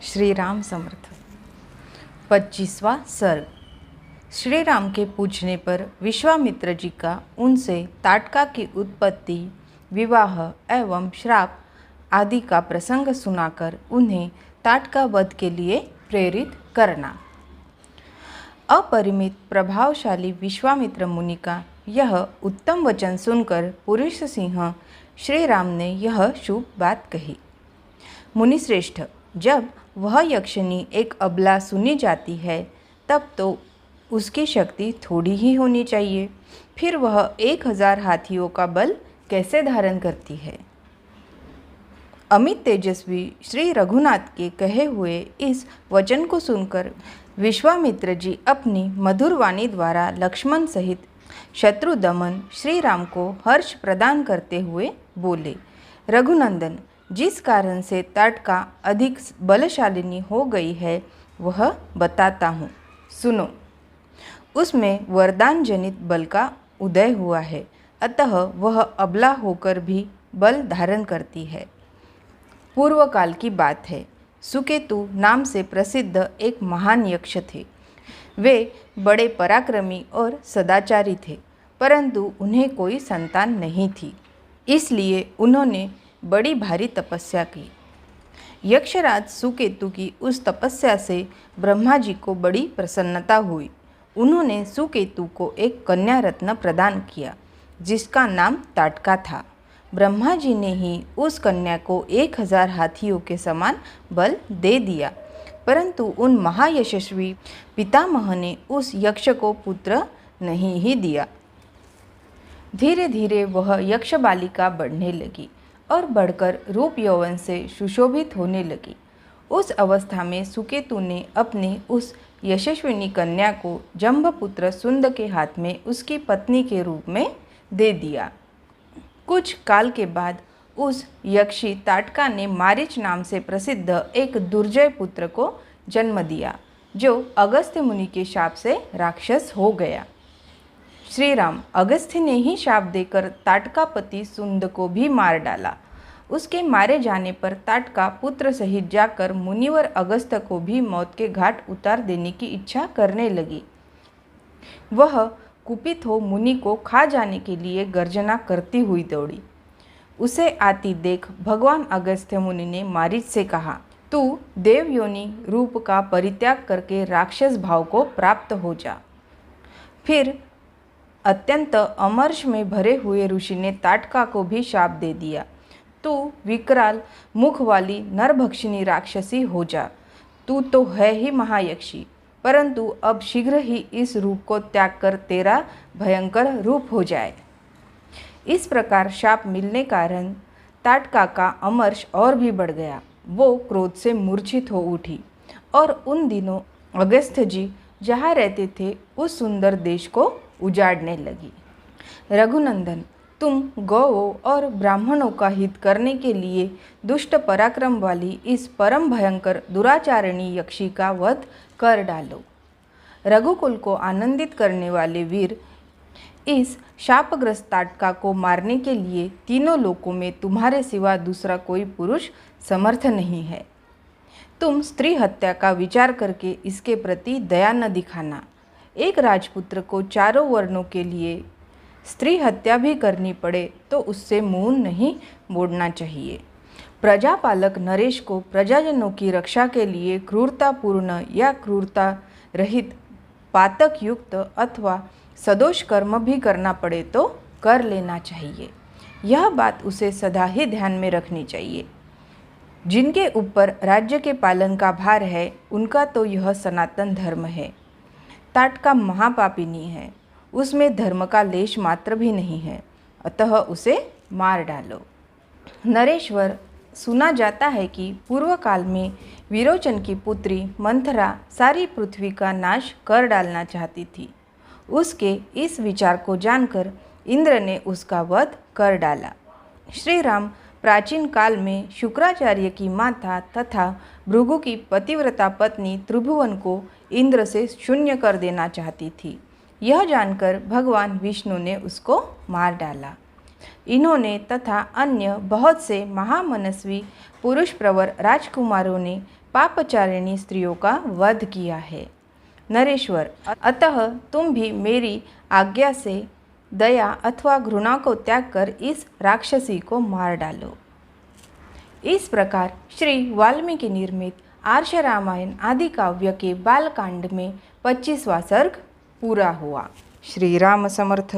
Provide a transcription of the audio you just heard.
श्री राम समर्थ। 25वां सर्ग। श्री राम के पूछने पर विश्वामित्र जी का उनसे ताटका की उत्पत्ति, विवाह एवं श्राप आदि का प्रसंग सुनाकर उन्हें ताटका वध के लिए प्रेरित करना। अपरिमित प्रभावशाली विश्वामित्र मुनि का यह उत्तम वचन सुनकर पुरुष सिंह श्री राम ने यह शुभ बात कही। मुनिश्रेष्ठ, जब वह यक्षिणी एक अबला सुनी जाती है तब तो उसकी शक्ति थोड़ी ही होनी चाहिए, फिर वह 1000 हाथियों का बल कैसे धारण करती है। अमित तेजस्वी श्री रघुनाथ के कहे हुए इस वचन को सुनकर विश्वामित्र जी अपनी मधुर वाणी द्वारा लक्ष्मण सहित शत्रु दमन श्री राम को हर्ष प्रदान करते हुए बोले, रघुनंदन, जिस कारण से ताटका अधिक बलशालिनी हो गई है वह बताता हूँ, सुनो। उसमें वरदान जनित बल का उदय हुआ है, अतः वह अबला होकर भी बल धारण करती है। पूर्व काल की बात है, सुकेतु नाम से प्रसिद्ध एक महान यक्ष थे। वे बड़े पराक्रमी और सदाचारी थे, परंतु उन्हें कोई संतान नहीं थी, इसलिए उन्होंने बड़ी भारी तपस्या की। यक्षराज सुकेतु की उस तपस्या से ब्रह्मा जी को बड़ी प्रसन्नता हुई। उन्होंने सुकेतु को एक कन्या रत्न प्रदान किया जिसका नाम ताटका था। ब्रह्मा जी ने ही उस कन्या को 1000 हाथियों के समान बल दे दिया, परंतु उन महायशस्वी पितामह ने उस यक्ष को पुत्र नहीं ही दिया। धीरे धीरे वह यक्ष बालिका बढ़ने लगी और बढ़कर रूप यौवन से सुशोभित होने लगी। उस अवस्था में सुकेतु ने अपनी उस यशस्विनी कन्या को जंबपुत्र सुंद के हाथ में उसकी पत्नी के रूप में दे दिया। कुछ काल के बाद उस यक्षी ताटका ने मारीच नाम से प्रसिद्ध एक दुर्जय पुत्र को जन्म दिया, जो अगस्त्य मुनि के शाप से राक्षस हो गया। श्री राम, अगस्त्य ने ही शाप देकर ताटका पति सुंद को भी मार डाला। उसके मारे जाने पर ताटका पुत्र सहित जाकर मुनिवर अगस्त्य को भी मौत के घाट उतार देने की इच्छा करने लगी। वह कुपित हो मुनि को खा जाने के लिए गर्जना करती हुई दौड़ी। उसे आती देख भगवान अगस्त्य मुनि ने मारीच से कहा, तू देवयोनि रूप का परित्याग करके राक्षस भाव को प्राप्त हो जा। फिर अत्यंत अमर्ष में भरे हुए ऋषि ने ताटका को भी शाप दे दिया, तू विकराल मुख वाली नरभक्षिणी राक्षसी हो जा। तू तो है ही महायक्षी, परंतु अब शीघ्र ही इस रूप को त्याग कर तेरा भयंकर रूप हो जाए। इस प्रकार शाप मिलने कारण ताटका का अमर्ष और भी बढ़ गया। वो क्रोध से मूर्छित हो उठी और उन दिनों अगस्त्य जी जहाँ रहते थे उस सुंदर देश को उजाड़ने लगी। रघुनंदन, तुम गौओं और ब्राह्मणों का हित करने के लिए दुष्ट पराक्रम वाली इस परम भयंकर दुराचारिणी यक्षी का वध कर डालो। रघुकुल को आनंदित करने वाले वीर, इस शापग्रस्त ताटका को मारने के लिए तीनों लोकों में तुम्हारे सिवा दूसरा कोई पुरुष समर्थ नहीं है। तुम स्त्री हत्या का विचार करके इसके प्रति दया न दिखाना। एक राजपुत्र को चारों वर्णों के लिए स्त्री हत्या भी करनी पड़े तो उससे मुंह नहीं मोड़ना चाहिए। प्रजापालक नरेश को प्रजाजनों की रक्षा के लिए क्रूरतापूर्ण या क्रूरता रहित पातक युक्त अथवा सदोष कर्म भी करना पड़े तो कर लेना चाहिए। यह बात उसे सदा ही ध्यान में रखनी चाहिए। जिनके ऊपर राज्य के पालन का भार है उनका तो यह सनातन धर्म है। ताटका महापापिनी है, उसमें धर्म का लेश मात्र भी नहीं है, अतः उसे मार डालो। नरेश्वर, सुना जाता है कि पूर्व काल में विरोचन की पुत्री मंथरा सारी पृथ्वी का नाश कर डालना चाहती थी। उसके इस विचार को जानकर इंद्र ने उसका वध कर डाला। श्री राम प्राचीन काल में शुक्राचार्य की माता तथा भृगु की पतिव्रता पत्नी त्रिभुवन को इंद्र से शून्य कर देना चाहती थी। यह जानकर भगवान विष्णु ने उसको मार डाला। इन्होंने तथा अन्य बहुत से महामनस्वी पुरुष प्रवर राजकुमारों ने पापचारिणी स्त्रियों का वध किया है। नरेश्वर, अतः तुम भी मेरी आज्ञा से दया अथवा घृणा को त्याग कर इस राक्षसी को मार डालो। इस प्रकार श्री वाल्मीकि निर्मित आर्ष रामायण आदि काव्य के बालकांड में 25वां सर्ग पूरा हुआ। श्री राम समर्थ।